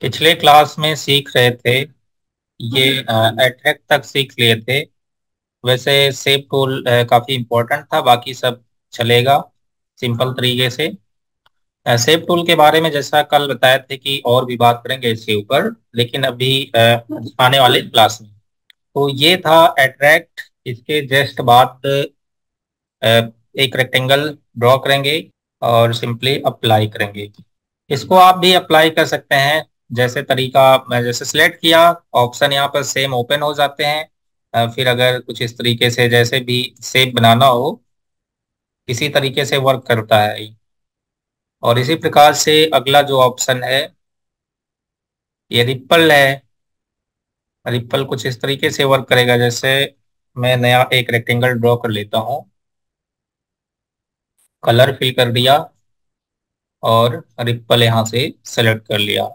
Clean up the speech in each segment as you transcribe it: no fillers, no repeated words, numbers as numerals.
पिछले क्लास में सीख रहे थे, ये अट्रैक्ट तक सीख लिए थे। वैसे सेव टूल काफी इम्पोर्टेंट था, बाकी सब चलेगा सिंपल तरीके से। सेव टूल के बारे में जैसा कल बताए थे कि और भी बात करेंगे इसके ऊपर, लेकिन अभी आने वाले क्लास में। तो ये था अट्रैक्ट। इसके जस्ट बाद अ, एक रेक्टेंगल ड्रॉ करेंगे और सिंपली अप्लाई करेंगे। इसको आप भी अप्लाई कर सकते हैं। जैसे तरीका मैं जैसे सिलेक्ट किया, ऑप्शन यहाँ पर सेम ओपन हो जाते हैं। फिर अगर कुछ इस तरीके से जैसे भी शेप बनाना हो, इसी तरीके से वर्क करता है। और इसी प्रकार से अगला जो ऑप्शन है, ये रिप्पल है। रिप्पल कुछ इस तरीके से वर्क करेगा। जैसे मैं नया एक रेक्टेंगल ड्रॉ कर लेता हूँ, कलर फिल कर दिया और रिप्पल यहाँ से सेलेक्ट कर लिया,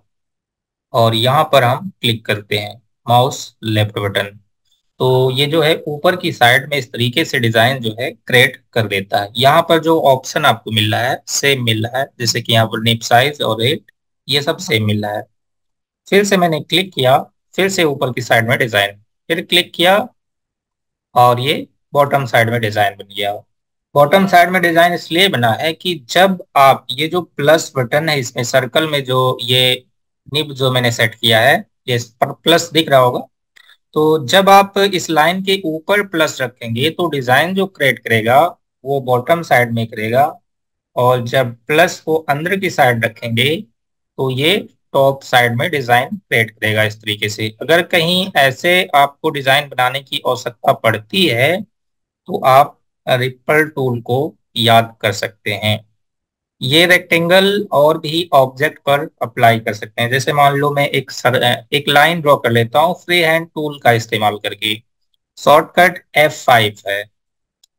और यहाँ पर हम क्लिक करते हैं माउस लेफ्ट बटन। तो ये जो है ऊपर की साइड में इस तरीके से डिजाइन जो है क्रिएट कर देता है। यहाँ पर जो ऑप्शन आपको मिल रहा है सेम मिल रहा है, जैसे कि यहाँ पर निप साइज और रेट, ये सब सेम मिल रहा है। फिर से मैंने क्लिक किया, फिर से ऊपर की साइड में डिजाइन, फिर क्लिक किया और ये बॉटम साइड में डिजाइन बन गया। बॉटम साइड में डिजाइन इसलिए बना है कि जब आप ये जो प्लस बटन है इसमें सर्कल में जो ये निब जो मैंने सेट किया है, ये इस पर प्लस दिख रहा होगा। तो जब आप इस लाइन के ऊपर प्लस रखेंगे तो डिजाइन जो क्रिएट करेगा वो बॉटम साइड में करेगा, और जब प्लस को अंदर की साइड रखेंगे तो ये टॉप साइड में डिजाइन क्रिएट करेगा। इस तरीके से अगर कहीं ऐसे आपको डिजाइन बनाने की आवश्यकता पड़ती है तो आप रिपल टूल को याद कर सकते हैं। ये रेक्टेंगल और भी ऑब्जेक्ट पर अप्लाई कर सकते हैं। जैसे मान लो मैं एक लाइन ड्रॉ कर लेता हूँ फ्री हैंड टूल का इस्तेमाल करके। शॉर्टकट F5 है।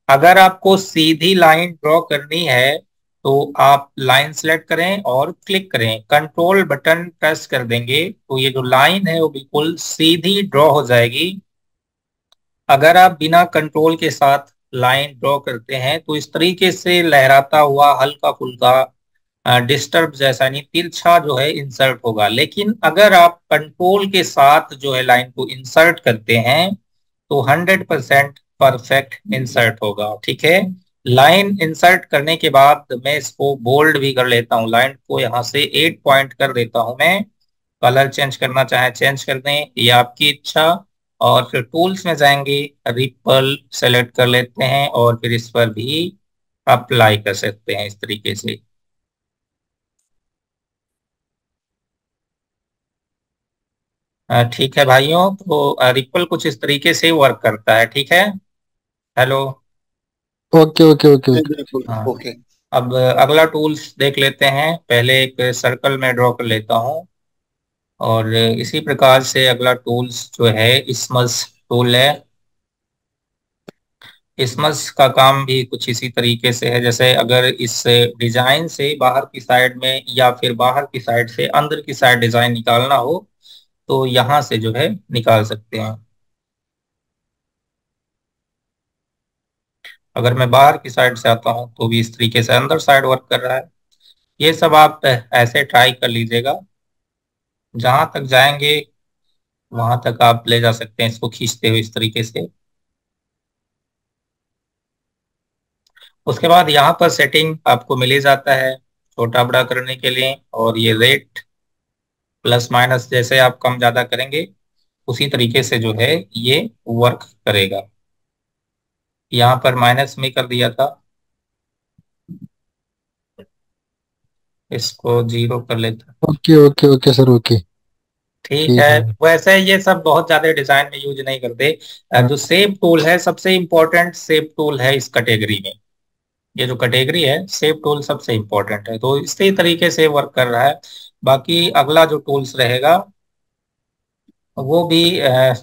अगर आपको सीधी लाइन ड्रॉ करनी है तो आप लाइन सेलेक्ट करें और क्लिक करें, कंट्रोल बटन प्रेस कर देंगे तो ये जो लाइन है वो बिल्कुल सीधी ड्रॉ हो जाएगी। अगर आप बिना कंट्रोल के साथ लाइन ड्रॉ करते हैं तो इस तरीके से लहराता हुआ हल्का फुल्का डिस्टर्ब जैसा नहीं तिरछा जो है इंसर्ट होगा। लेकिन अगर आप कंट्रोल के साथ जो है लाइन को इंसर्ट करते हैं तो 100% परफेक्ट इंसर्ट होगा। ठीक है। लाइन इंसर्ट करने के बाद मैं इसको बोल्ड भी कर लेता हूँ, लाइन को यहाँ से 8 पॉइंट कर देता हूँ मैं। कलर चेंज करना चाहे चेंज कर दें, ये आपकी इच्छा। और फिर टूल्स में जाएंगे, रिपल सेलेक्ट कर लेते हैं और फिर इस पर भी अप्लाई कर सकते हैं इस तरीके से। ठीक है भाइयों, तो रिपल कुछ इस तरीके से वर्क करता है। ठीक है। हेलो। ओके ओके ओके जी ओके। बिल्कुल हाँ। ओके। अब अगला टूल्स देख लेते हैं। पहले एक सर्कल में ड्रॉ कर लेता हूँ, और इसी प्रकार से अगला टूल्स जो है इसमस टूल है। इसमस का काम भी कुछ इसी तरीके से है। जैसे अगर इस डिजाइन से बाहर की साइड में या फिर बाहर की साइड से अंदर की साइड डिजाइन निकालना हो तो यहाँ से जो है निकाल सकते हैं। अगर मैं बाहर की साइड से आता हूँ तो भी इस तरीके से अंदर साइड वर्क कर रहा है। ये सब आप ऐसे ट्राई कर लीजिएगा। जहां तक जाएंगे वहां तक आप ले जा सकते हैं इसको खींचते हुए इस तरीके से। उसके बाद यहाँ पर सेटिंग आपको मिल ही जाता है छोटा बड़ा करने के लिए, और ये रेट प्लस माइनस जैसे आप कम ज्यादा करेंगे उसी तरीके से जो है ये वर्क करेगा। यहाँ पर माइनस में कर दिया था, इसको 0 कर लेता। Okay okay okay sir, okay. ठीक है। ठीक है। वैसे ये सब बहुत ज्यादा डिजाइन में यूज नहीं करते। हाँ। जो सेव टूल है सबसे इंपॉर्टेंट सेव टूल है इस कैटेगरी में। ये जो कैटेगरी है सेव टूल सबसे इंपॉर्टेंट है, तो इसी तरीके से वर्क कर रहा है। बाकी अगला जो टूल्स रहेगा वो भी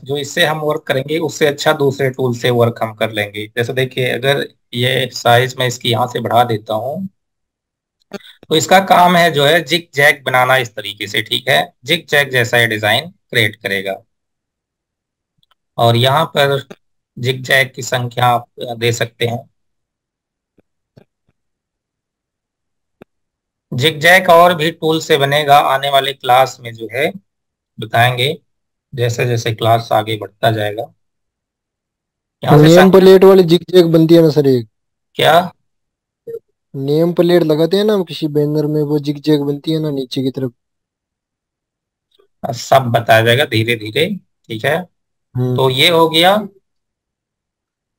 जो इससे हम वर्क करेंगे उससे अच्छा दूसरे टूल से वर्क हम कर लेंगे। जैसे देखिए, अगर ये साइज मैं इसकी यहाँ से बढ़ा देता हूँ तो इसका काम है जो है जिग जैग बनाना इस तरीके से। ठीक है। जिग जैग जैसा ये डिजाइन क्रिएट करेगा, और यहाँ पर जिग जैग की संख्या आप दे सकते हैं। जिगजैग और भी टूल से बनेगा, आने वाले क्लास में जो है बताएंगे, जैसे जैसे क्लास आगे बढ़ता जाएगा। यहाँ से नेम प्लेट वाली जिग जैग बनती है ना सर एक। क्या? नेम प्लेट लगाते हैं ना हम किसी बैनर में, वो जिग जैग बनती है ना नीचे की तरफ। सब बताया जाएगा धीरे धीरे। ठीक है, हम्म। तो ये हो गया।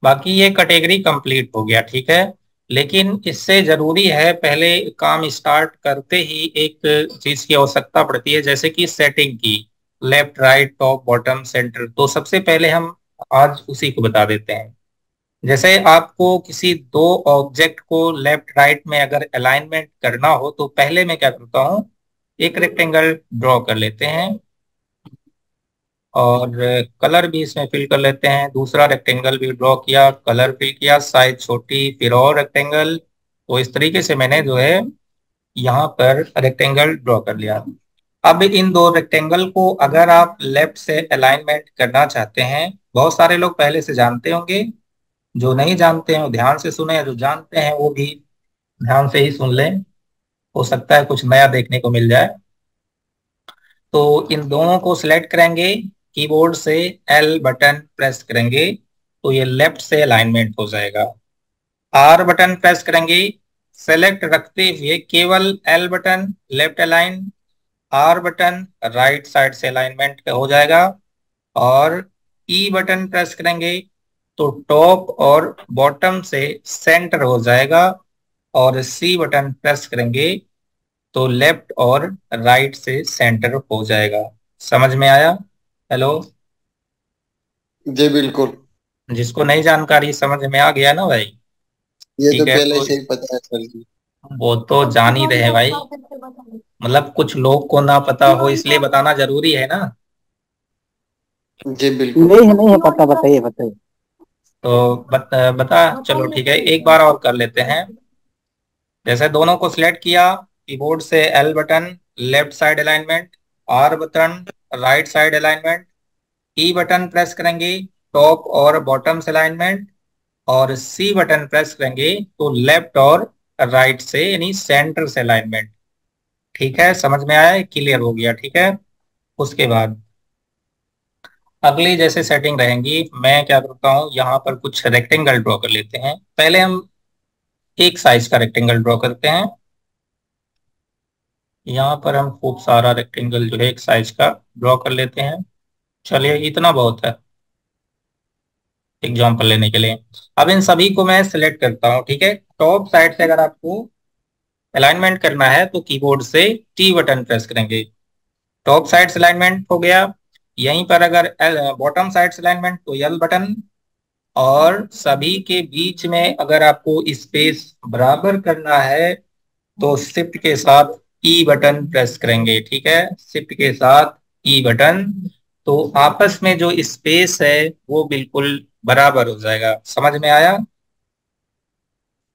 बाकी ये कैटेगरी कंप्लीट हो गया। ठीक है, लेकिन इससे जरूरी है पहले काम स्टार्ट करते ही एक चीज की आवश्यकता पड़ती है, जैसे कि सेटिंग की, left right top bottom centre. तो सबसे पहले हम आज उसी को बता देते हैं। जैसे आपको किसी दो ऑब्जेक्ट को लेफ्ट राइट में अगर अलाइनमेंट करना हो, तो पहले मैं क्या करता हूँ, एक रेक्टेंगल ड्रॉ कर लेते हैं और कलर भी इसमें फिल कर लेते हैं। दूसरा रेक्टेंगल भी ड्रॉ किया, कलर फिल किया, साइज छोटी, फिर और रेक्टेंगल। तो इस तरीके से मैंने जो है यहाँ पर रेक्टेंगल ड्रॉ कर लिया। अब इन दो रेक्टेंगल को अगर आप लेफ्ट से अलाइनमेंट करना चाहते हैं, बहुत सारे लोग पहले से जानते होंगे, जो नहीं जानते हैं वो ध्यान से सुने, जो जानते हैं वो भी ध्यान से ही सुन लें, हो सकता है कुछ नया देखने को मिल जाए। तो इन दोनों को सिलेक्ट करेंगे, कीबोर्ड से एल बटन प्रेस करेंगे, तो ये लेफ्ट से अलाइनमेंट हो जाएगा। आर बटन प्रेस करेंगे, सेलेक्ट रखते हुए केवल L button left align, are button right side से अलाइनमेंट हो जाएगा। और ई बटन प्रेस करेंगे तो टॉप और बॉटम से सेंटर हो जाएगा। और सी बटन प्रेस करेंगे तो लेफ्ट और राइट से सेंटर हो जाएगा। समझ में आया? हेलो? जी बिल्कुल। जिसको नहीं जानकारी समझ में आ गया ना भाई? ये तो ठीक है, पहले तो से ही पता है सर जी। वो तो जान ही रहे भाई, मतलब कुछ लोग को ना पता हो इसलिए बताना जरूरी है ना। जी बिल्कुल। नहीं है, नहीं है पता, बताइए बताइए। तो बता चलो ठीक है, एक बार और कर लेते हैं। जैसे दोनों को सिलेक्ट किया, कीबोर्ड से L button left side alignment, R button right side alignment, E button press करेंगे टॉप और बॉटम से अलाइनमेंट, और सी बटन प्रेस करेंगे तो लेफ्ट और राइट से यानी सेंटर से अलाइनमेंट। ठीक है, समझ में आया, क्लियर हो गया? ठीक है, उसके बाद अगली जैसे सेटिंग रहेंगी, मैं क्या करता हूँ, यहाँ पर कुछ रेक्टेंगल ड्रॉ कर लेते हैं। पहले हम एक साइज का रेक्टेंगल ड्रॉ करते हैं। यहाँ पर हम खूब सारा रेक्टेंगल जो है एक साइज का ड्रॉ कर लेते हैं। चलिए इतना बहुत है एग्जाम्पल लेने के लिए। अब इन सभी को मैं सिलेक्ट करता हूँ। ठीक है, टॉप साइड से अगर आपको अलाइनमेंट करना है तो कीबोर्ड से टी बटन प्रेस करेंगे, टॉप साइड से अलाइनमेंट हो गया। यहीं पर अगर बॉटम साइड से अलाइनमेंट तो यल बटन। और सभी के बीच में अगर आपको स्पेस बराबर करना है तो शिफ्ट के साथ ई बटन प्रेस करेंगे। ठीक है, शिफ्ट के साथ ई बटन, तो आपस में जो स्पेस है वो बिल्कुल बराबर हो जाएगा। समझ में आया?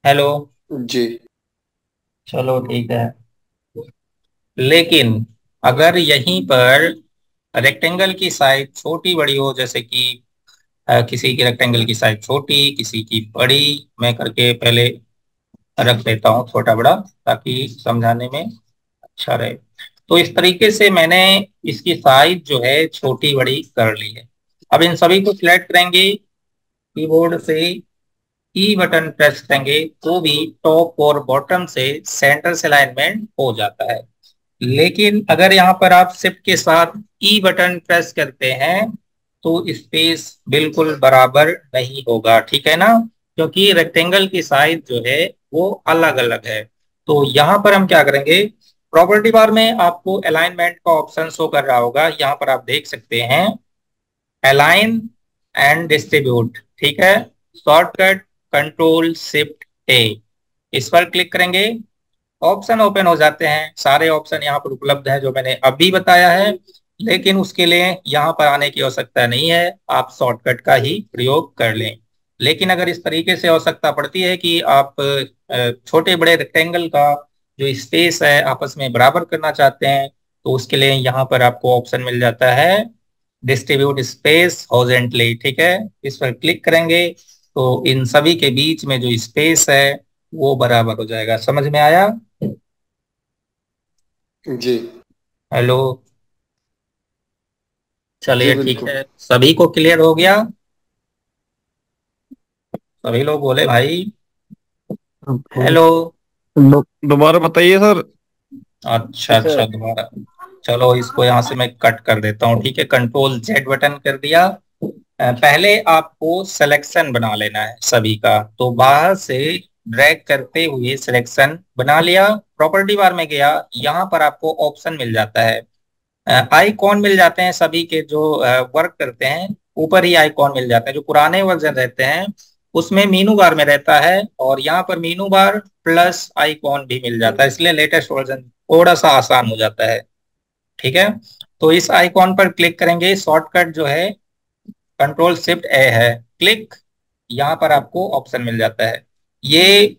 हेलो? जी। चलो ठीक है। लेकिन अगर यहीं पर रेक्टेंगल की साइज छोटी बड़ी हो, जैसे कि किसी की रेक्टेंगल की साइज छोटी, किसी की बड़ी, मैं करके पहले रख देता हूँ छोटा बड़ा, ताकि समझाने में अच्छा रहे। तो इस तरीके से मैंने इसकी साइज जो है छोटी बड़ी कर ली है। अब इन सभी को सिलेक्ट करेंगे, कीबोर्ड से ई बटन प्रेस करेंगे तो भी टॉप और बॉटम से सेंटर से अलाइनमेंट हो जाता है। लेकिन अगर यहाँ पर आप शिफ्ट के साथ ई बटन प्रेस करते हैं तो स्पेस बिल्कुल बराबर नहीं होगा। ठीक है ना, क्योंकि रेक्टेंगल की साइज जो है वो अलग अलग है। तो यहाँ पर हम क्या करेंगे, प्रॉपर्टी बार में आपको अलाइनमेंट का ऑप्शन शो कर रहा होगा, यहाँ पर आप देख सकते हैं अलाइन एंड डिस्ट्रीब्यूट। ठीक है, शॉर्टकट कंट्रोल शिफ्ट ए, इस पर क्लिक करेंगे, ऑप्शन ओपन हो जाते हैं। सारे ऑप्शन यहाँ पर उपलब्ध हैं जो मैंने अभी बताया है, लेकिन उसके लिए यहाँ पर आने की आवश्यकता नहीं है, आप शॉर्टकट का ही प्रयोग कर लें। लेकिन अगर इस तरीके से आवश्यकता पड़ती है कि आप छोटे बड़े रेक्टेंगल का जो स्पेस है आपस में बराबर करना चाहते हैं, तो उसके लिए यहाँ पर आपको ऑप्शन मिल जाता है डिस्ट्रीब्यूट स्पेस हॉरिजॉन्टली। ठीक है, इस पर क्लिक करेंगे तो इन सभी के बीच में जो स्पेस है वो बराबर हो जाएगा। समझ में आया? जी। हेलो। जी चलिए ठीक बिल्कुल। है, सभी को क्लियर हो गया? सभी लोग बोले भाई अब हेलो। दोबारा बताइए सर। अच्छा अच्छा, सर। दोबारा। चलो इसको यहाँ से मैं कट कर देता हूँ, ठीक है, कंट्रोल जेड बटन कर दिया। पहले आपको सिलेक्शन बना लेना है सभी का, तो बाहर से ड्रैग करते हुए सिलेक्शन बना लिया। प्रॉपर्टी बार में गया, यहाँ पर आपको ऑप्शन मिल जाता है, आइकॉन मिल जाते हैं सभी के जो वर्क करते हैं। ऊपर ही आइकॉन मिल जाते हैं, जो पुराने वर्जन रहते हैं उसमें मीनू बार में रहता है, और यहाँ पर मीनू बार प्लस आइकॉन भी मिल जाता है, इसलिए लेटेस्ट वर्जन थोड़ा सा आसान हो जाता है। ठीक है, तो इस आइकॉन पर क्लिक करेंगे, शॉर्टकट जो है कंट्रोल शिफ्ट ए है, क्लिक। यहाँ पर आपको ऑप्शन मिल जाता है, ये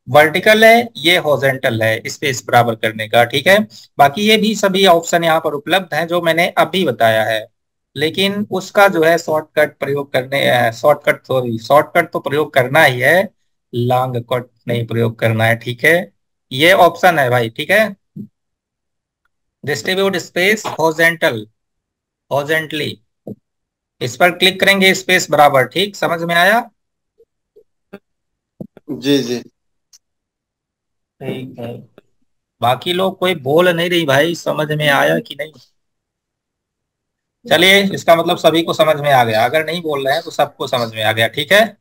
वर्टिकल है, ये हॉरिजॉन्टल है, स्पेस बराबर करने का, ठीक है। बाकी ये भी सभी ऑप्शन यहाँ पर उपलब्ध हैं जो मैंने अभी बताया है, लेकिन उसका जो है शॉर्टकट प्रयोग करने, शॉर्टकट तो प्रयोग करना ही है, लॉन्ग कट नहीं प्रयोग करना है, ठीक है। ये ऑप्शन है भाई, ठीक है, डिस्ट्रीब्यूट स्पेस हॉरिजॉन्टल, हॉरिजॉन्टली, इस पर क्लिक करेंगे, स्पेस बराबर, ठीक, समझ में आया? जी जी। ठीक है, बाकी लोग कोई बोल नहीं रही भाई, समझ में आया कि नहीं? चलिए, इसका मतलब सभी को समझ में आ गया, अगर नहीं बोल रहे हैं तो सबको समझ में आ गया, ठीक है।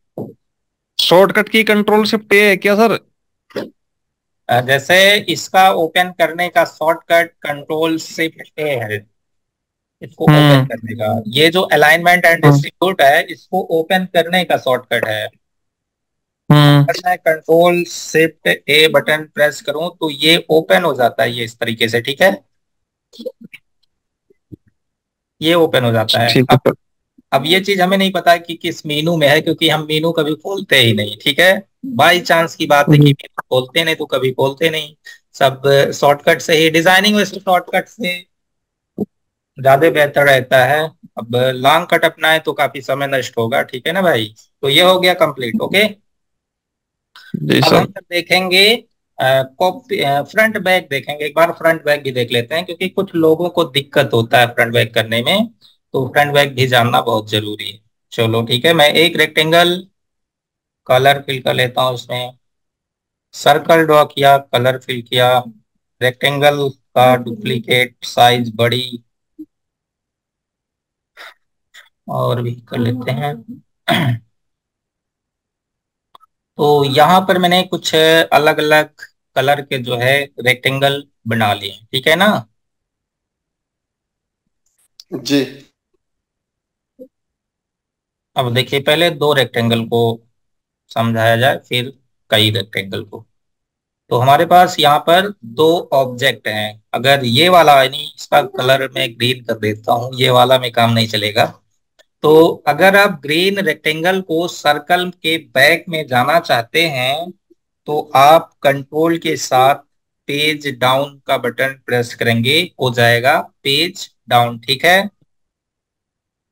शॉर्टकट की कंट्रोल शिफ्ट ए है क्या सर? जैसे इसका ओपन करने का शॉर्टकट कंट्रोल शिफ्ट ए है, इसको ओपन हम्म। करने का। ये जो अलाइनमेंट एंड हम्म। डिस्ट्रीब्यूट है, इसको ओपन करने का शॉर्टकट है। हम्म। अगर मैं कंट्रोल शिफ्ट ए बटन प्रेस करूं तो ये ओपन हो जाता है, ये इस तरीके से, ठीक है, ये ओपन हो जाता है। ठीक है सर। अब ये चीज हमें नहीं पता कि किस मीनू में है, क्योंकि हम मीनू कभी खोलते ही नहीं, ठीक है। बाई चांस की बात है कि हम्म। मीनू खोलते नहीं तो कभी खोलते नहीं, सब शॉर्टकट से ही डिजाइनिंग, वैसे शॉर्टकट से ज्यादा बेहतर रहता है। अब लॉन्ग कट अपनाए तो काफी समय नष्ट होगा, ठीक है ना भाई। तो ये हो गया कंप्लीट, ओके। जी अब हम सर। सब देखेंगे कॉपी, फ्रंट बैक देखेंगे, एक बार फ्रंट बैक भी देख लेते हैं, क्योंकि कुछ लोगों को दिक्कत होता है फ्रंट बैक करने में, तो फ्रंट बैक भी जानना बहुत जरूरी है। चलो ठीक है, मैं एक रेक्टेंगल कलर फिल कर लेता हूँ उसमें, सर्कल ड्रॉ किया, कलर फिल किया, रेक्टेंगल का डुप्लीकेट साइज बड़ी, और भी कर लेते हैं। तो यहाँ पर मैंने कुछ अलग अलग कलर के जो है रेक्टेंगल बना लिए हैं, ठीक है ना। जी। अब देखिए, पहले दो रेक्टेंगल को समझाया जाए, फिर कई रेक्टेंगल को। तो हमारे पास यहाँ पर दो ऑब्जेक्ट हैं, अगर ये वाला, यानी इसका कलर मैं ग्रीन कर देता हूँ, ये वाला में काम नहीं चलेगा। तो अगर आप ग्रीन रेक्टेंगल को सर्कल के बैक में जाना चाहते हैं, तो आप कंट्रोल के साथ पेज डाउन का बटन प्रेस करेंगे, हो जाएगा पेज डाउन, ठीक है।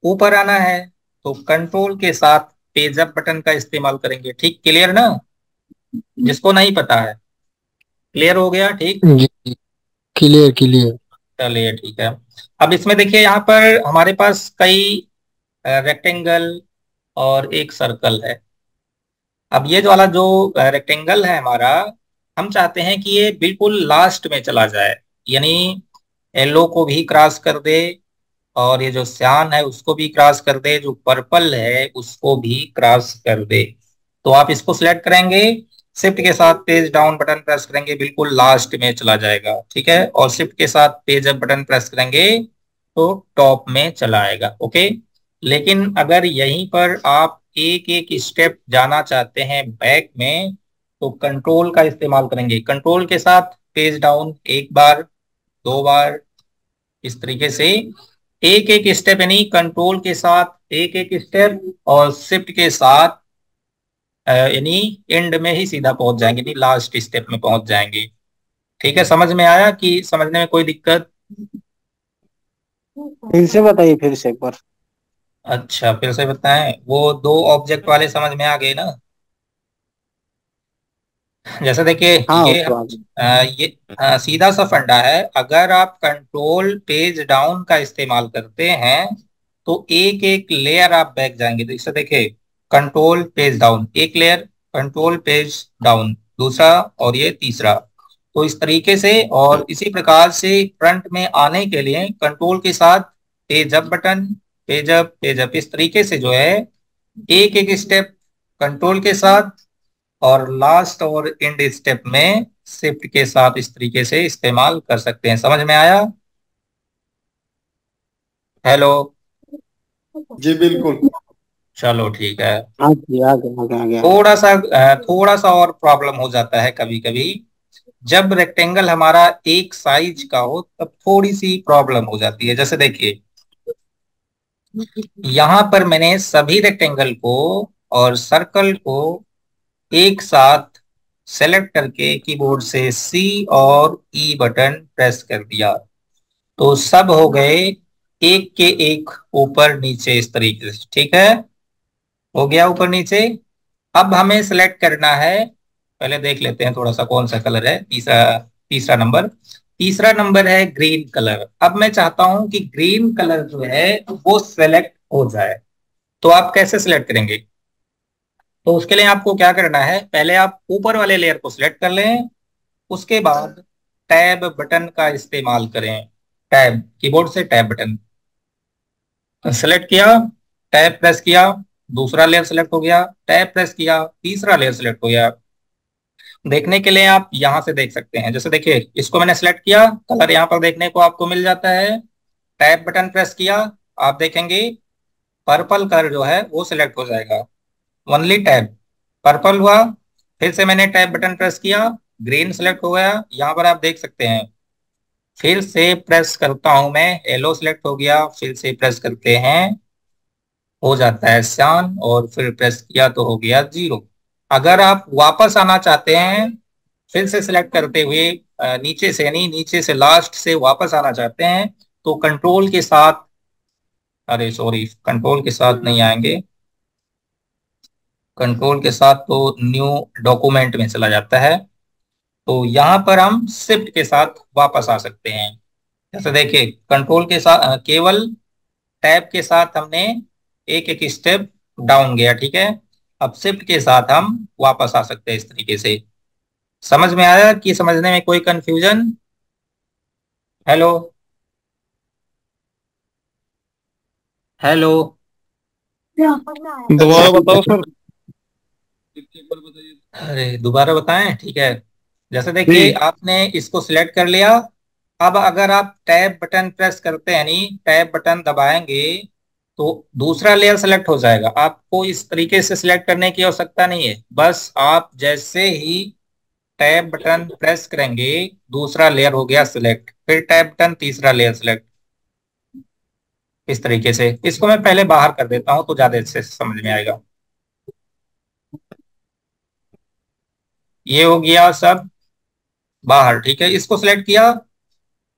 ऊपर आना है तो कंट्रोल के साथ पेज अप बटन का इस्तेमाल करेंगे, ठीक, क्लियर ना? जिसको नहीं पता है, क्लियर हो गया, ठीक। जी। Clear clear. चलिए ठीक है। अब इसमें देखिए, यहाँ पर हमारे पास कई रेक्टेंगल और एक सर्कल है। अब ये जो वाला जो रेक्टेंगल है हमारा, हम चाहते हैं कि ये बिल्कुल लास्ट में चला जाए, यानी येलो को भी क्रॉस कर दे, और ये जो सियान है उसको भी क्रॉस कर दे, जो पर्पल है उसको भी क्रॉस कर दे। तो आप इसको सिलेक्ट करेंगे, शिफ्ट के साथ पेज डाउन बटन प्रेस करेंगे, बिल्कुल लास्ट में चला जाएगा, ठीक है, और शिफ्ट के साथ पेज अप बटन प्रेस करेंगे तो टॉप में चला आएगा, ओके। लेकिन अगर यहीं पर आप एक एक स्टेप जाना चाहते हैं बैक में, तो कंट्रोल का इस्तेमाल करेंगे, कंट्रोल के साथ पेज डाउन एक बार, दो बार, इस तरीके से एक एक स्टेप, यानी कंट्रोल के साथ एक एक स्टेप, और शिफ्ट के साथ यानी एंड में ही सीधा पहुंच जाएंगे, यानी लास्ट स्टेप में पहुंच जाएंगे। ठीक है, समझ में आया कि समझने में कोई दिक्कत? फिर से बताइए, फिर से एक बार। अच्छा, फिर से बताएं, वो दो ऑब्जेक्ट वाले समझ में आ गए ना? जैसे देखिए हाँ वो ये तो आ गया। ये सीधा सा फंडा है। अगर आप कंट्रोल पेज डाउन का इस्तेमाल करते हैं तो एक एक लेयर आप बैक जाएंगे। तो इससे देखिए, कंट्रोल पेज डाउन एक लेयर, कंट्रोल पेज डाउन दूसरा, और ये तीसरा। तो इस तरीके से, और इसी प्रकार से फ्रंट में आने के लिए कंट्रोल के साथ page up button, page up, इस तरीके से जो है एक एक स्टेप कंट्रोल के साथ, और लास्ट और एंड स्टेप में शिफ्ट के साथ इस तरीके से इस्तेमाल कर सकते हैं। समझ में आया? हेलो। जी बिल्कुल। चलो ठीक है। हाँ जी आ गया आ गया आ गया आ गया। थोड़ा सा और प्रॉब्लम हो जाता है कभी कभी। जब रेक्टेंगल हमारा एक साइज का हो तब थोड़ी सी प्रॉब्लम हो जाती है। जैसे देखिए, यहां पर मैंने सभी रेक्टेंगल को और सर्कल को एक साथ सेलेक्ट करके कीबोर्ड से सी और ई बटन प्रेस कर दिया। तो सब हो गए एक के एक ऊपर नीचे इस तरीके से। ठीक है, हो गया ऊपर नीचे। अब हमें सेलेक्ट करना है, पहले देख लेते हैं थोड़ा सा कौन सा कलर है। तीसरा तीसरा नंबर है ग्रीन कलर। अब मैं चाहता हूं कि ग्रीन कलर जो है वो सेलेक्ट हो जाए। तो आप कैसे सिलेक्ट करेंगे? तो उसके लिए आपको क्या करना है, पहले आप ऊपर वाले लेयर को सिलेक्ट कर लें, उसके बाद टैब बटन का इस्तेमाल करें। टैब कीबोर्ड से टैब बटन सेलेक्ट किया, टैब प्रेस किया, दूसरा लेयर सेलेक्ट हो गया, टैब प्रेस किया, तीसरा लेयर सेलेक्ट हो गया। देखने के लिए आप यहां से देख सकते हैं। जैसे देखिए, इसको मैंने सेलेक्ट किया, कलर यहाँ पर देखने को आपको मिल जाता है। टैब बटन प्रेस किया, आप देखेंगे पर्पल कलर जो है वो सिलेक्ट हो जाएगा। ओनली टैब पर्पल हुआ। फिर से मैंने टैब बटन प्रेस किया, ग्रीन सेलेक्ट हो गया, यहाँ पर आप देख सकते हैं। फिर से प्रेस करता हूं मैं, येलो सिलेक्ट हो गया। फिर से प्रेस करते हैं, हो जाता है श्यान, और फिर प्रेस किया तो हो गया जीरो। अगर आप वापस आना चाहते हैं, फिर से सिलेक्ट करते हुए नीचे से नहीं, नीचे से लास्ट से वापस आना चाहते हैं, तो कंट्रोल के साथ, अरे सॉरी, कंट्रोल के साथ नहीं आएंगे। कंट्रोल के साथ तो न्यू डॉक्यूमेंट में चला जाता है। तो यहाँ पर हम शिफ्ट के साथ वापस आ सकते हैं। जैसे देखिए, कंट्रोल के साथ केवल टैब के साथ हमने एक एक स्टेप डाउन गया। ठीक है, अब शिफ्ट के साथ हम वापस आ सकते हैं इस तरीके से। समझ में आया कि समझने में कोई कंफ्यूजन? हेलो। हेलो। दोबारा बताओ सर। अरे दोबारा बताएं, ठीक है। जैसे देखिए, जी। आपने इसको सिलेक्ट कर लिया। अब अगर आप टैब बटन प्रेस करते हैं, नहीं टैब बटन दबाएंगे, तो दूसरा लेयर सेलेक्ट हो जाएगा। आपको इस तरीके से सिलेक्ट करने की आवश्यकता नहीं है। बस आप जैसे ही टैब बटन प्रेस करेंगे, दूसरा लेयर हो गया सिलेक्ट, फिर टैब बटन तीसरा लेयर सिलेक्ट, इस तरीके से। इसको मैं पहले बाहर कर देता हूं तो ज्यादा अच्छे से समझ में आएगा। ये हो गया सब बाहर। ठीक है, इसको सिलेक्ट किया।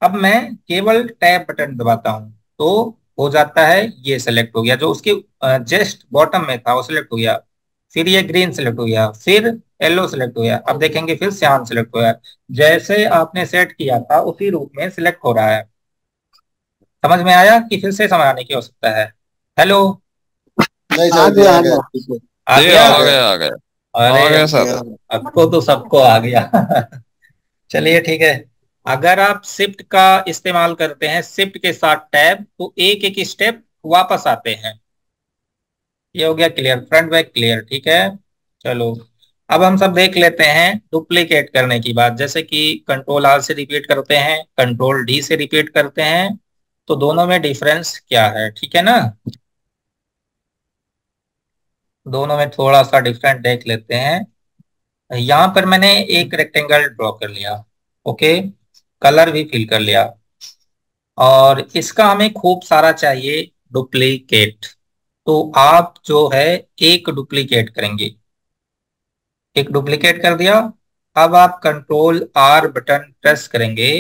अब मैं केवल टैब बटन दबाता हूं तो हो जाता है, ये सेलेक्ट हो गया। जो उसके जस्ट बॉटम में था वो सिलेक्ट हो गया। फिर ये ग्रीन सेलेक्ट हो गया, फिर येलो सेलेक्ट हो गया। अब देखेंगे फिर सियान सेलेक्ट हो गया। जैसे आपने सेट किया था उसी रूप में सिलेक्ट हो रहा है। समझ में आया कि फिर से समझाने की आवश्यकता है? हेलो। नहीं आ सर जी गया आ आ गया। गया ठीक है। आ जी गया? आ गया आ गया। अरे आ गया आ सर। गया आ गया। आपको तो सबको आ गया। चलिए ठीक है। अगर आप शिफ्ट का इस्तेमाल करते हैं, शिफ्ट के साथ टैब, तो एक एक स्टेप वापस आते हैं। ये हो गया क्लियर, फ्रंट बैक क्लियर। ठीक है, चलो। अब हम सब देख लेते हैं डुप्लीकेट करने की बात। जैसे कि कंट्रोल आर से रिपीट करते हैं, कंट्रोल डी से रिपीट करते हैं, तो दोनों में डिफरेंस क्या है? ठीक है ना, दोनों में थोड़ा सा डिफरेंट देख लेते हैं। यहाँ पर मैंने एक रेक्टेंगल ड्रॉ कर लिया, ओके, कलर भी फिल कर लिया, और इसका हमें खूब सारा चाहिए डुप्लीकेट। तो आप जो है एक डुप्लीकेट करेंगे, एक डुप्लीकेट कर दिया। अब आप कंट्रोल आर बटन प्रेस करेंगे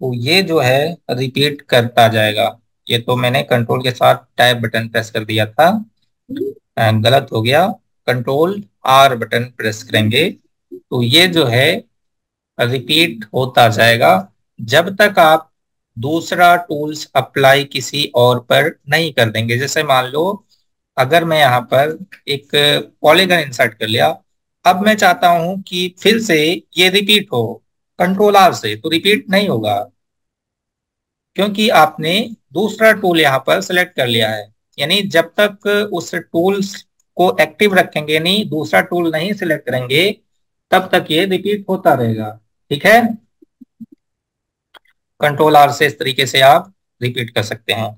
तो ये जो है रिपीट करता जाएगा। ये तो मैंने कंट्रोल के साथ टैब बटन प्रेस कर दिया था, गलत हो गया। कंट्रोल आर बटन प्रेस करेंगे तो ये जो है रिपीट होता जाएगा जब तक आप दूसरा टूल्स अप्लाई किसी और पर नहीं कर देंगे। जैसे मान लो अगर मैं यहाँ पर एक पॉलीगन इंसर्ट कर लिया, अब मैं चाहता हूं कि फिर से ये रिपीट हो कंट्रोल आर से, तो रिपीट नहीं होगा क्योंकि आपने दूसरा टूल यहाँ पर सिलेक्ट कर लिया है। यानी जब तक उस टूल्स को एक्टिव रखेंगे नहीं, दूसरा टूल नहीं सिलेक्ट करेंगे, तब तक ये रिपीट होता रहेगा। ठीक है, कंट्रोल आर से इस तरीके से आप रिपीट कर सकते हैं।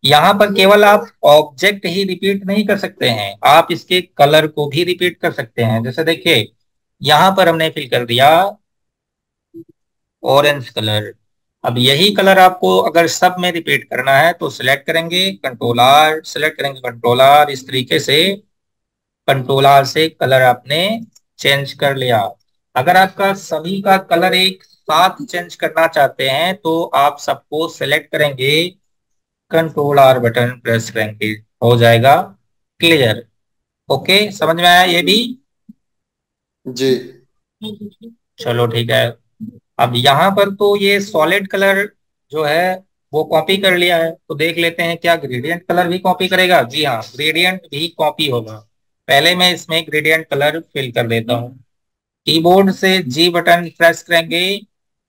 यहाँ पर केवल आप ऑब्जेक्ट ही रिपीट नहीं कर सकते हैं, आप इसके कलर को भी रिपीट कर सकते हैं। जैसे देखिए यहाँ पर हमने फिल कर दिया ऑरेंज कलर। अब यही कलर आपको अगर सब में रिपीट करना है तो सिलेक्ट करेंगे कंट्रोल आर, सिलेक्ट करेंगे कंट्रोल आर, इस तरीके से कंट्रोल आर से कलर आपने चेंज कर लिया। अगर आपका सभी का कलर एक साथ चेंज करना चाहते हैं तो आप सबको सिलेक्ट करेंगे, कंट्रोल आर बटन प्रेस करेंगे, हो जाएगा क्लियर। ओके, समझ में आया ये भी? जी चलो ठीक है। अब यहाँ पर तो ये सॉलिड कलर जो है वो कॉपी कर लिया है, तो देख लेते हैं क्या ग्रेडियंट कलर भी कॉपी करेगा। जी हाँ, ग्रेडियंट भी कॉपी होगा। पहले मैं इसमें ग्रेडियंट कलर फिल कर देता हूँ। कीबोर्ड से जी बटन प्रेस करेंगे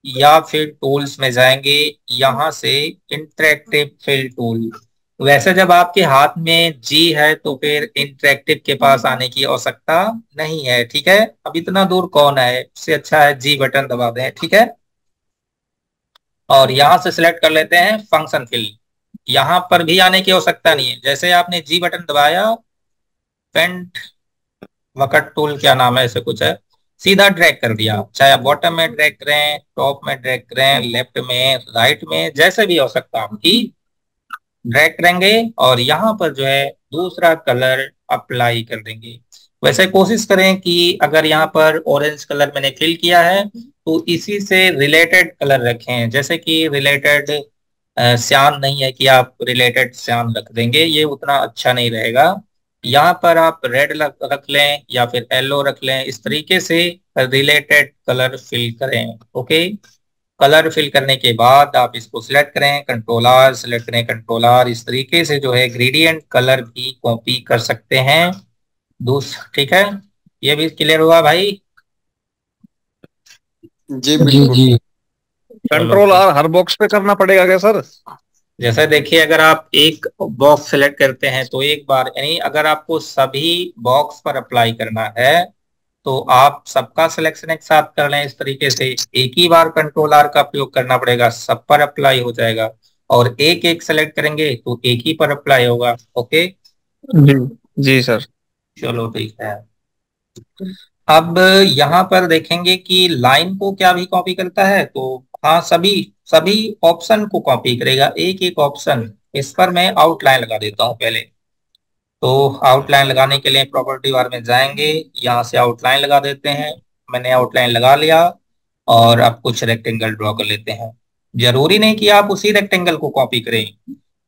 या फिर टूल्स में जाएंगे, यहाँ से इंटरेक्टिव फिल टूल। वैसे जब आपके हाथ में जी है तो फिर इंटरेक्टिव के पास आने की आवश्यकता नहीं है। ठीक है, अब इतना दूर कौन है, उससे अच्छा है जी बटन दबा दें। ठीक है, और यहां से सिलेक्ट कर लेते हैं फंक्शन फिल। यहां पर भी आने की आवश्यकता नहीं है। जैसे आपने जी बटन दबाया, पेंट वकट टूल क्या नाम है ऐसे कुछ है, सीधा ड्रैग कर दिया। चाहे आप बॉटम में ड्रैग करें, टॉप में ड्रैग करें, लेफ्ट में, राइट में, जैसे भी आवश्यकता आपकी, ड्रैग करेंगे और यहाँ पर जो है दूसरा कलर अप्लाई कर देंगे। वैसे कोशिश करें कि अगर यहाँ पर ऑरेंज कलर मैंने फिल किया है तो इसी से रिलेटेड कलर रखें। जैसे कि रिलेटेड श्यान नहीं है कि आप रिलेटेड श्यान रख देंगे, ये उतना अच्छा नहीं रहेगा। यहाँ पर आप रेड रख लें या फिर येलो रख लें, इस तरीके से रिलेटेड कलर फिल करें। ओके, कलर फिल करने के बाद आप इसको सिलेक्ट करें कंट्रोल आर, सिलेक्ट करें कंट्रोल आर, इस तरीके से जो है ग्रेडियंट कलर भी कॉपी कर सकते हैं। ठीक है, ये भी क्लियर हुआ भाई? जी जी बिल्कुल। जी। चलो कंट्रोल ठीक। आर हर बॉक्स पे करना पड़ेगा क्या सर? जैसे देखिए अगर आप एक बॉक्स सेलेक्ट करते हैं तो एक बार, यानी अगर आपको सभी बॉक्स पर अप्लाई करना है तो आप सबका सिलेक्शन एक साथ कर लें। इस तरीके से एक ही बार कंट्रोल आर का प्रयोग करना पड़ेगा, सब पर अप्लाई हो जाएगा। और एक एक सेलेक्ट करेंगे तो एक ही पर अप्लाई होगा। ओके, जी जी सर। चलो ठीक है। अब यहाँ पर देखेंगे कि लाइन को क्या भी कॉपी करता है, तो हाँ, सभी सभी ऑप्शन को कॉपी करेगा, एक एक ऑप्शन। इस पर मैं आउटलाइन लगा देता हूँ पहले। तो आउटलाइन लगाने के लिए प्रॉपर्टी बार में जाएंगे, यहाँ से आउटलाइन लगा देते हैं। मैंने आउटलाइन लगा लिया और अब कुछ रेक्टेंगल ड्रॉ कर लेते हैं। जरूरी नहीं कि आप उसी रेक्टेंगल को कॉपी करें,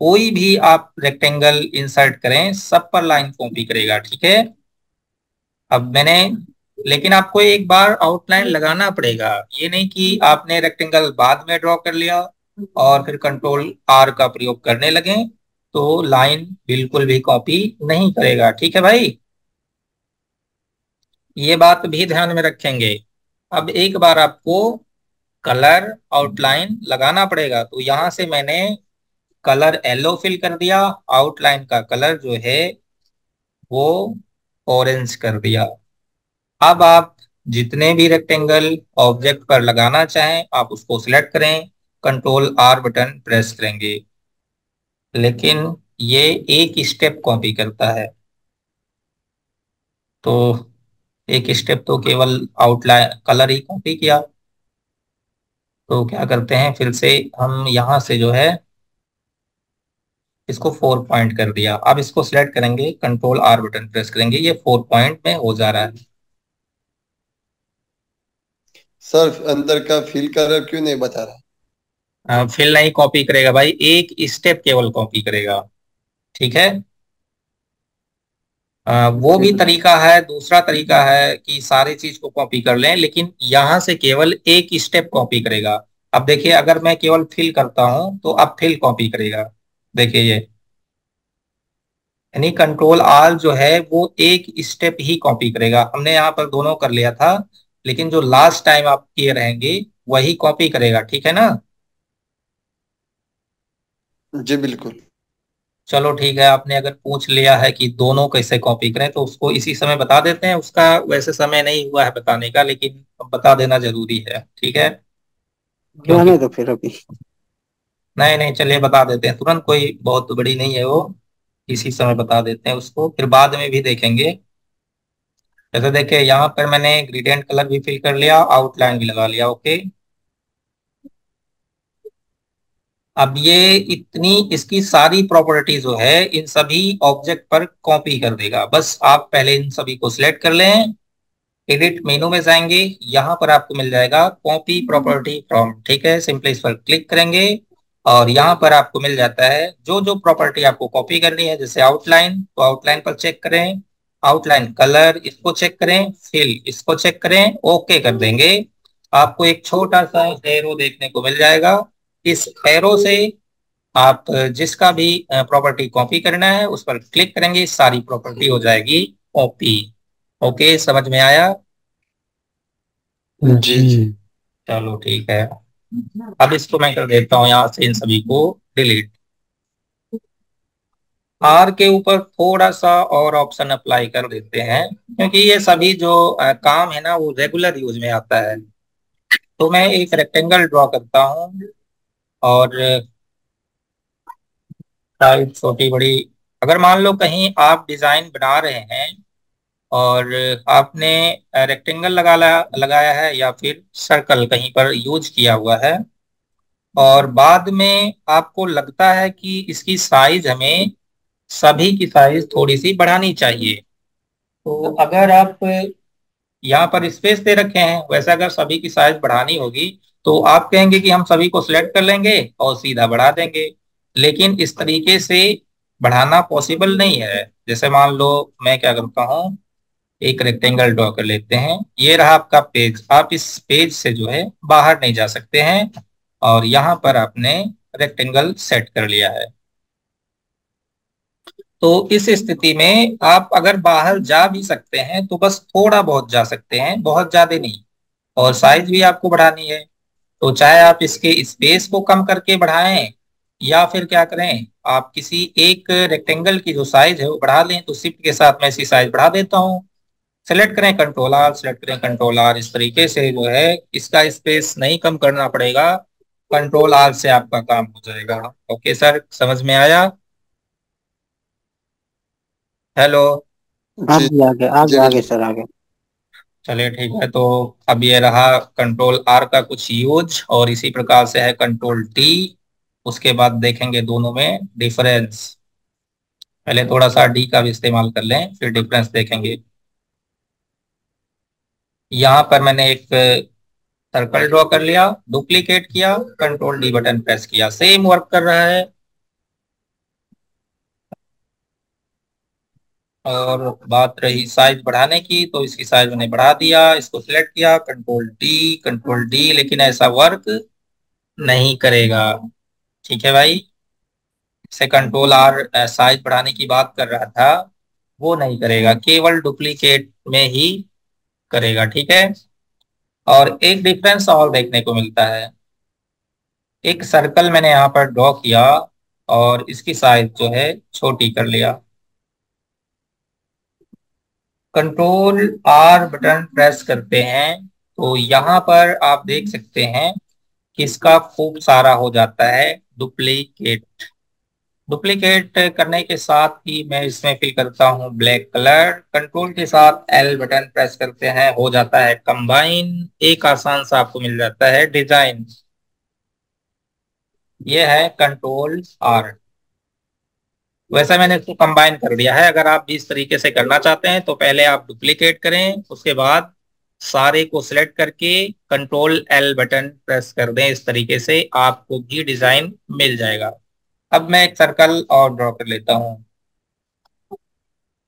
कोई भी आप रेक्टेंगल इंसर्ट करें, सब पर लाइन कॉपी करेगा। ठीक है, अब मैंने, लेकिन आपको एक बार आउटलाइन लगाना पड़ेगा। ये नहीं कि आपने रेक्टेंगल बाद में ड्रॉ कर लिया और फिर कंट्रोल आर का प्रयोग करने लगे तो लाइन बिल्कुल भी कॉपी नहीं करेगा। ठीक है भाई, ये बात भी ध्यान में रखेंगे। अब एक बार आपको कलर आउटलाइन लगाना पड़ेगा, तो यहां से मैंने कलर येलो फिल कर दिया, आउटलाइन का कलर जो है वो ऑरेंज कर दिया। अब आप जितने भी रेक्टेंगल ऑब्जेक्ट पर लगाना चाहें आप उसको सिलेक्ट करें, कंट्रोल आर बटन प्रेस करेंगे, लेकिन ये एक स्टेप कॉपी करता है। तो एक स्टेप तो केवल आउटलाइन कलर ही कॉपी किया। तो क्या करते हैं, फिर से हम यहां से जो है इसको 4 पॉइंट कर दिया। अब इसको सिलेक्ट करेंगे, कंट्रोल आर बटन प्रेस करेंगे, ये 4 पॉइंट में हो जा रहा है। सर अंदर का फील कलर क्यों नहीं बता रहा? फिल नहीं कॉपी करेगा भाई, एक स्टेप केवल कॉपी करेगा। ठीक है, वो भी तरीका है, दूसरा तरीका है कि सारी चीज को कॉपी कर लें, लेकिन यहां से केवल एक स्टेप कॉपी करेगा। अब देखिए, अगर मैं केवल फिल करता हूं तो अब फिल कॉपी करेगा। देखिए ये, यानी कंट्रोल आल जो है वो एक स्टेप ही कॉपी करेगा। हमने यहाँ पर दोनों कर लिया था, लेकिन जो लास्ट टाइम आप किए रहेंगे वही कॉपी करेगा, ठीक है ना। जी बिल्कुल। चलो ठीक है, आपने अगर पूछ लिया है कि दोनों कैसे कॉपी करें तो उसको इसी समय बता देते हैं। उसका वैसे समय नहीं हुआ है बताने का, लेकिन अब बता देना जरूरी है, ठीक है। क्योंकि रहने दो फिर अभी। नहीं नहीं, चलिए बता देते हैं तुरंत, कोई बहुत बड़ी नहीं है वो। इसी समय बता देते हैं उसको, फिर बाद में भी देखेंगे। जैसे देखिए, यहाँ पर मैंने ग्रेडियंट कलर भी फिल कर लिया, आउटलाइन भी लगा लिया, ओके। अब ये इतनी, इसकी सारी प्रॉपर्टी जो है इन सभी ऑब्जेक्ट पर कॉपी कर देगा। बस आप पहले इन सभी को सिलेक्ट कर लें, एडिट मेनू में जाएंगे, यहाँ पर आपको मिल जाएगा कॉपी प्रॉपर्टी फ्रॉम, ठीक है। सिंपली इस पर क्लिक करेंगे और यहाँ पर आपको मिल जाता है जो जो प्रॉपर्टी आपको कॉपी करनी है। जैसे आउटलाइन, तो आउटलाइन पर चेक करें, आउटलाइन कलर इसको चेक करें, फिल इसको चेक करें, ओके कर देंगे। आपको एक छोटा सा एरो देखने को मिल जाएगा। इस एरो से आप जिसका भी प्रॉपर्टी कॉपी करना है उस पर क्लिक करेंगे, सारी प्रॉपर्टी हो जाएगी कॉपी। ओके, समझ में आया। जी जी। चलो ठीक है, अब इसको मैं कर देता हूँ यहाँ से इन सभी को डिलीट। आर के ऊपर थोड़ा सा और ऑप्शन अप्लाई कर देते हैं, क्योंकि ये सभी जो काम है ना वो रेगुलर यूज में आता है। तो मैं एक रेक्टेंगल ड्रॉ करता हूँ और साइज छोटी बड़ी, अगर मान लो कहीं आप डिजाइन बना रहे हैं और आपने रेक्टेंगल लगाया है या फिर सर्कल कहीं पर यूज किया हुआ है, और बाद में आपको लगता है कि इसकी साइज हमें सभी की साइज थोड़ी सी बढ़ानी चाहिए, तो अगर आप यहाँ पर स्पेस दे रखे हैं, वैसे अगर सभी की साइज बढ़ानी होगी तो आप कहेंगे कि हम सभी को सिलेक्ट कर लेंगे और सीधा बढ़ा देंगे। लेकिन इस तरीके से बढ़ाना पॉसिबल नहीं है। जैसे मान लो मैं क्या करता हूँ, एक रेक्टेंगल ड्रॉ कर लेते हैं, ये रहा आपका पेज। आप इस पेज से जो है बाहर नहीं जा सकते हैं, और यहाँ पर आपने रेक्टेंगल सेट कर लिया है। तो इस स्थिति में आप अगर बाहर जा भी सकते हैं तो बस थोड़ा बहुत जा सकते हैं, बहुत ज्यादा नहीं। और साइज भी आपको बढ़ानी है, तो चाहे आप इसके स्पेस को कम करके बढ़ाएं या फिर क्या करें, आप किसी एक रेक्टेंगल की जो साइज है वो बढ़ा लें। तो शिफ्ट के साथ मैं इसकी साइज बढ़ा देता हूँ। सेलेक्ट करें कंट्रोल आर, सेलेक्ट करें कंट्रोल आर, इस तरीके से जो है इसका स्पेस नहीं कम करना पड़ेगा, कंट्रोल आर से आपका काम हो जाएगा। ओके सर, समझ में आया। हेलो। जी आगे आगे जी आगे आगे बिल्कुल। सर आगे। चलिए ठीक है, तो अब ये रहा कंट्रोल आर का कुछ यूज, और इसी प्रकार से है कंट्रोल टी। उसके बाद देखेंगे दोनों में डिफरेंस। पहले थोड़ा सा डी का भी इस्तेमाल कर लें, फिर डिफरेंस देखेंगे। यहाँ पर मैंने एक सर्कल ड्रॉ कर लिया, डुप्लीकेट किया, कंट्रोल डी बटन प्रेस किया, सेम वर्क कर रहा है। और बात रही साइज बढ़ाने की, तो इसकी साइज मैंने बढ़ा दिया, इसको सिलेक्ट किया, कंट्रोल डी, लेकिन ऐसा वर्क नहीं करेगा। ठीक है भाई, से कंट्रोल आर साइज बढ़ाने की बात कर रहा था, वो नहीं करेगा, केवल डुप्लीकेट में ही करेगा, ठीक है। और एक डिफरेंस और देखने को मिलता है। एक सर्कल मैंने यहाँ पर ड्रॉ किया और इसकी साइज जो है छोटी कर लिया, कंट्रोल आर बटन प्रेस करते हैं तो यहाँ पर आप देख सकते हैं कि इसका खूब सारा हो जाता है डुप्लीकेट। डुप्लीकेट करने के साथ ही मैं इसमें फिल करता हूँ ब्लैक कलर, कंट्रोल के साथ एल बटन प्रेस करते हैं, हो जाता है कंबाइन, एक आसान सा आपको मिल जाता है डिजाइन। ये है कंट्रोल आर। वैसा मैंने इसको कंबाइन कर दिया है। अगर आप भी इस तरीके से करना चाहते हैं तो पहले आप डुप्लीकेट करें, उसके बाद सारे को सिलेक्ट करके कंट्रोल एल बटन प्रेस कर दें, इस तरीके से आपको भी डिजाइन मिल जाएगा। अब मैं एक सर्कल और ड्रॉ कर लेता हूँ।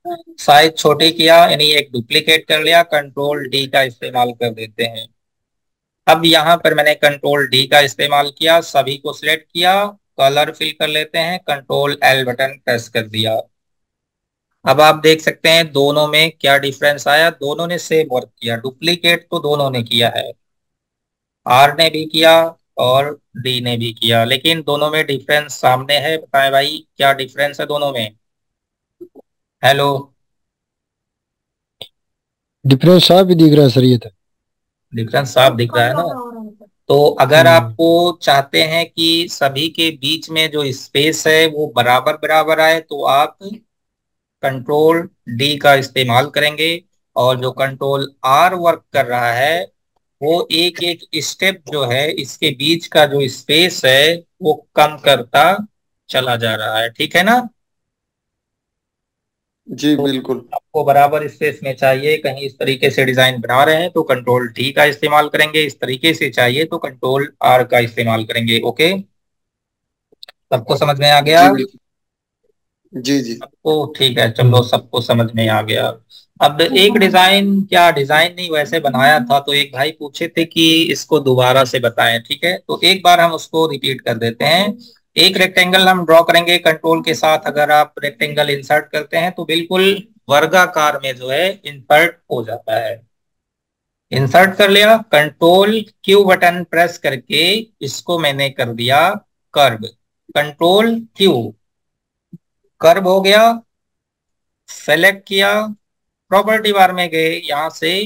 साइज छोटी किया यानी एक डुप्लीकेट कर लिया, कंट्रोल डी का इस्तेमाल कर देते हैं। अब यहाँ पर मैंने कंट्रोल डी का इस्तेमाल किया, सभी को सिलेक्ट किया, कलर फिल कर लेते हैं, कंट्रोल एल बटन प्रेस कर दिया। अब आप देख सकते हैं दोनों में क्या डिफरेंस आया, दोनों ने सेम वर्क किया, डुप्लीकेट तो दोनों ने किया है, आर ने भी किया और डी ने भी किया, लेकिन दोनों में डिफरेंस सामने है। बताएं भाई क्या डिफरेंस है दोनों में। हेलो। डिफरेंस साफ ही दिख रहा है सर ये तो। डिफरेंस साफ दिख रहा है ना। तो अगर हम्म। आपको चाहते हैं कि सभी के बीच में जो स्पेस है वो बराबर बराबर आए, तो आप कंट्रोल डी का इस्तेमाल करेंगे, और जो कंट्रोल आर वर्क कर रहा है वो एक एक स्टेप जो है इसके बीच का जो स्पेस है वो कम करता चला जा रहा है, ठीक है ना। जी तो बिल्कुल। आपको बराबर स्पेस में चाहिए, कहीं इस तरीके से डिजाइन बना रहे हैं तो कंट्रोल डी का इस्तेमाल करेंगे, इस तरीके से चाहिए तो कंट्रोल आर का इस्तेमाल करेंगे। ओके, सबको समझ में आ गया। जी बिल्कुल। जी जी। सबको ठीक है, चलो सबको समझ में आ गया। अब एक डिजाइन, क्या डिजाइन नहीं वैसे बनाया था, तो एक भाई पूछे थे कि इसको दोबारा से बताएं, ठीक है तो एक बार हम उसको रिपीट कर देते हैं। एक रेक्टेंगल हम ड्रॉ करेंगे कंट्रोल के साथ, अगर आप रेक्टेंगल इंसर्ट करते हैं तो बिल्कुल वर्गाकार में जो है इंसर्ट हो जाता है। इंसर्ट कर लिया, कंट्रोल क्यू बटन प्रेस करके इसको मैंने कर दिया कर्व, कंट्रोल क्यू, कर्व हो गया। सेलेक्ट किया, प्रॉपर्टी बार में गए, यहां से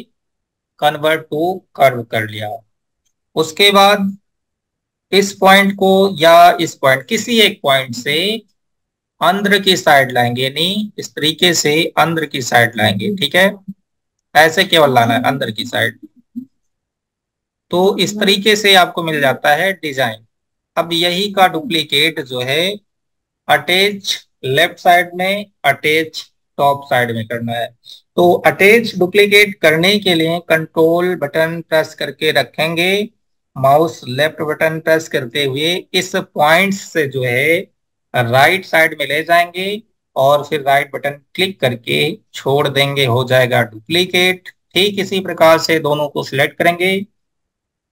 कन्वर्ट टू कर्व कर लिया। उसके बाद इस पॉइंट को या इस पॉइंट, किसी एक पॉइंट से अंदर की साइड लाएंगे, यानी इस तरीके से अंदर की साइड लाएंगे, ठीक है, ऐसे केवल लाना है अंदर की साइड। तो इस तरीके से आपको मिल जाता है डिजाइन। अब यही का डुप्लीकेट जो है अटैच लेफ्ट साइड में, अटैच टॉप साइड में करना है। तो अटैच डुप्लीकेट करने के लिए कंट्रोल बटन प्रेस करके रखेंगे, माउस लेफ्ट बटन प्रेस करते हुए इस पॉइंट से जो है राइट साइड में ले जाएंगे, और फिर राइट बटन क्लिक करके छोड़ देंगे, हो जाएगा डुप्लीकेट। ठीक इसी प्रकार से दोनों को सिलेक्ट करेंगे,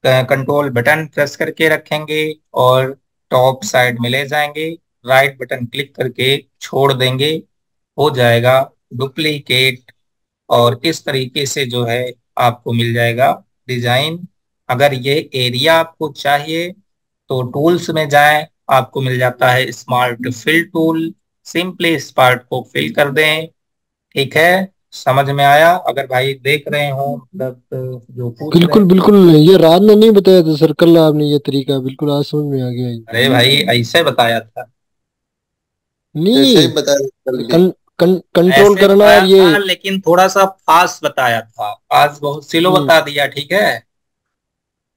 कंट्रोल बटन प्रेस करके रखेंगे और टॉप साइड में ले जाएंगे, राइट बटन क्लिक करके छोड़ देंगे, हो जाएगा डुप्लीकेट। और इस तरीके से जो है आपको मिल जाएगा डिजाइन। अगर ये एरिया आपको चाहिए तो टूल्स में जाएं, आपको मिल जाता है स्मार्ट फिल टूल, सिंपली इस पार्ट को फिल कर दें। ठीक है, समझ में आया। अगर भाई देख रहे हो मतलब जो पूछ रहे बिल्कुल हैं। बिल्कुल, ये रात ने नहीं बताया था सर, कल आपने ये तरीका, बिल्कुल आज समझ में आ गया ये। अरे भाई ऐसे बताया था, ऐसे ही नहीं, बताया कल भी। कंट्रोल ऐसे करना और बताया ये। था लेकिन थोड़ा सा फास्ट बताया था, आज बहुत स्लो हम्म। बता दिया, ठीक है।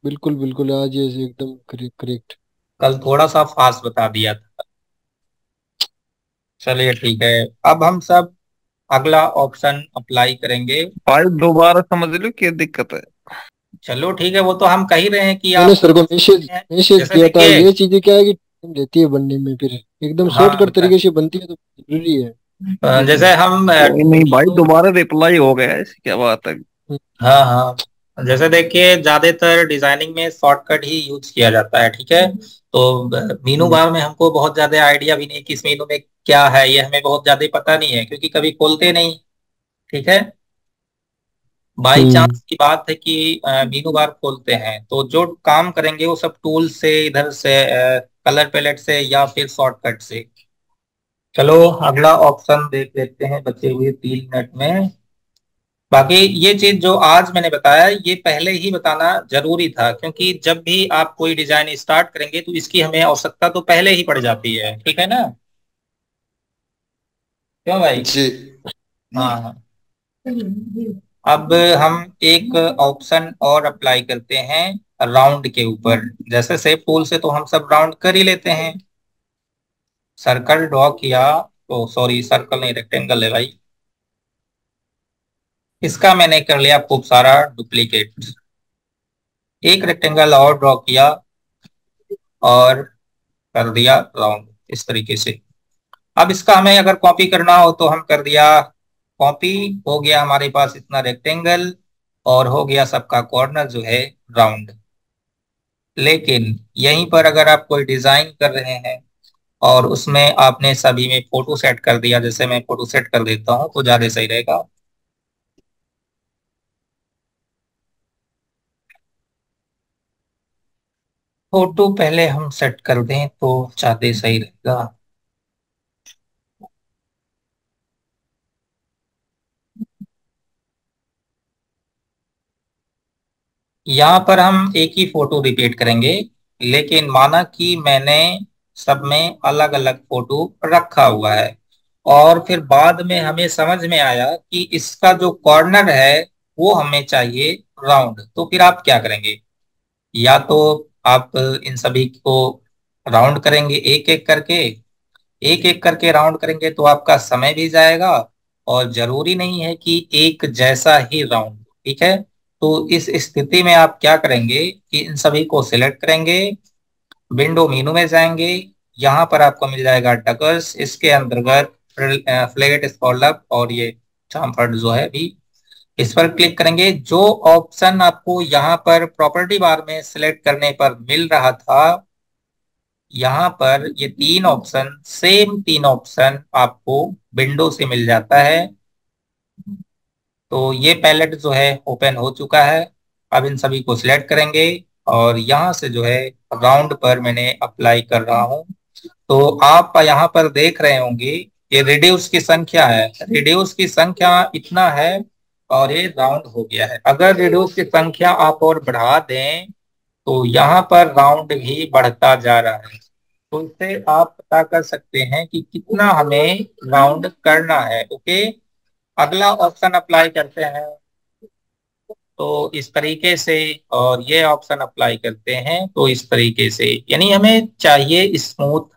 बिल्कुल बिल्कुल, आज ये एकदम करेक्ट। कल थोड़ा सा फास्ट बता दिया था। चलिए ठीक है, अब हम सब अगला ऑप्शन अप्लाई करेंगे। भाई दोबारा समझ लो क्या दिक्कत है। चलो ठीक है, वो तो हम कह ही रहे हैं कि मैंने आप सर को मैसेज हैं। मैसेज जैसे किया था, देखिए, ये चीजें क्या है कि टाइम लेती है बनने में, फिर एकदम हाँ शॉर्टकट तरीके से बनती है तो जरूरी है। जैसे हम कोई नहीं भाई, दोबारा रिप्लाई हो गया है, ऐसी क्या बात है। हम्म। हाँ हाँ, जैसे देखिए ज्यादातर डिजाइनिंग में शॉर्टकट ही यूज किया जाता है, ठीक है। तो मीनू हम्म। बार में हमको बहुत ज्यादा आइडिया भी नहीं कि इस मीनू में क्या है, ये हमें बहुत ज्यादा पता नहीं है क्योंकि कभी खोलते नहीं, ठीक है। By hmm. चांस की बात है कि मीनू बार खोलते हैं तो जो काम करेंगे वो सब टूल से, इधर से कलर पैलेट से या फिर शॉर्टकट से। चलो अगला ऑप्शन देख लेते हैं बचे हुए 3 मिनट में। बाकी ये चीज जो आज मैंने बताया ये पहले ही बताना जरूरी था, क्योंकि जब भी आप कोई डिजाइन स्टार्ट करेंगे तो इसकी हमें आवश्यकता तो पहले ही पड़ जाती है, ठीक है ना। क्यों भाई। जी हाँ हाँ। अब हम एक ऑप्शन और अप्लाई करते हैं राउंड के ऊपर। जैसे सेव टूल से तो हम सब राउंड कर ही लेते हैं, सर्कल ड्रॉ किया, तो सॉरी सर्कल नहीं रेक्टेंगल है भाई, इसका मैंने कर लिया खूब सारा डुप्लीकेट। एक रेक्टेंगल और ड्रॉ किया और कर दिया राउंड इस तरीके से। अब इसका हमें अगर कॉपी करना हो तो हम कर दिया कॉपी हो गया हमारे पास इतना रेक्टेंगल, और हो गया सबका कॉर्नर जो है राउंड। लेकिन यहीं पर अगर आप कोई डिजाइन कर रहे हैं और उसमें आपने सभी में फोटो सेट कर दिया, जैसे मैं फोटो सेट कर देता हूं तो ज्यादा सही रहेगा। फोटो पहले हम सेट कर दें तो ज्यादा सही रहेगा। यहाँ पर हम एक ही फोटो रिपीट करेंगे, लेकिन माना कि मैंने सब में अलग अलग फोटो रखा हुआ है, और फिर बाद में हमें समझ में आया कि इसका जो कॉर्नर है वो हमें चाहिए राउंड। तो फिर आप क्या करेंगे? या तो आप इन सभी को राउंड करेंगे, एक एक करके राउंड करेंगे तो आपका समय भी जाएगा, और जरूरी नहीं है कि एक जैसा ही राउंड, ठीक है। तो इस स्थिति में आप क्या करेंगे कि इन सभी को सिलेक्ट करेंगे, विंडो मेनू में जाएंगे, यहाँ पर आपको मिल जाएगा डगर्स, इसके अंतर्गत फ्लेट स्कॉलप और ये चामफर्ड जो है भी, इस पर क्लिक करेंगे। जो ऑप्शन आपको यहाँ पर प्रॉपर्टी बार में सिलेक्ट करने पर मिल रहा था, यहाँ पर ये तीन ऑप्शन, सेम तीन ऑप्शन आपको विंडो से मिल जाता है। तो ये पैलेट जो है ओपन हो चुका है। अब इन सभी को सिलेक्ट करेंगे, और यहाँ से जो है राउंड पर मैंने अप्लाई कर रहा हूँ। तो आप यहाँ पर देख रहे होंगे ये रेडियस की संख्या है, रेडियस की संख्या इतना है, और ये राउंड हो गया है। अगर रेडियस की संख्या आप और बढ़ा दें तो यहाँ पर राउंड भी बढ़ता जा रहा है। तो इससे आप पता कर सकते हैं कि कितना हमें राउंड करना है। ओके, अगला ऑप्शन अप्लाई करते हैं तो इस तरीके से, और ये ऑप्शन अप्लाई करते हैं तो इस तरीके से, यानी हमें चाहिए स्मूथ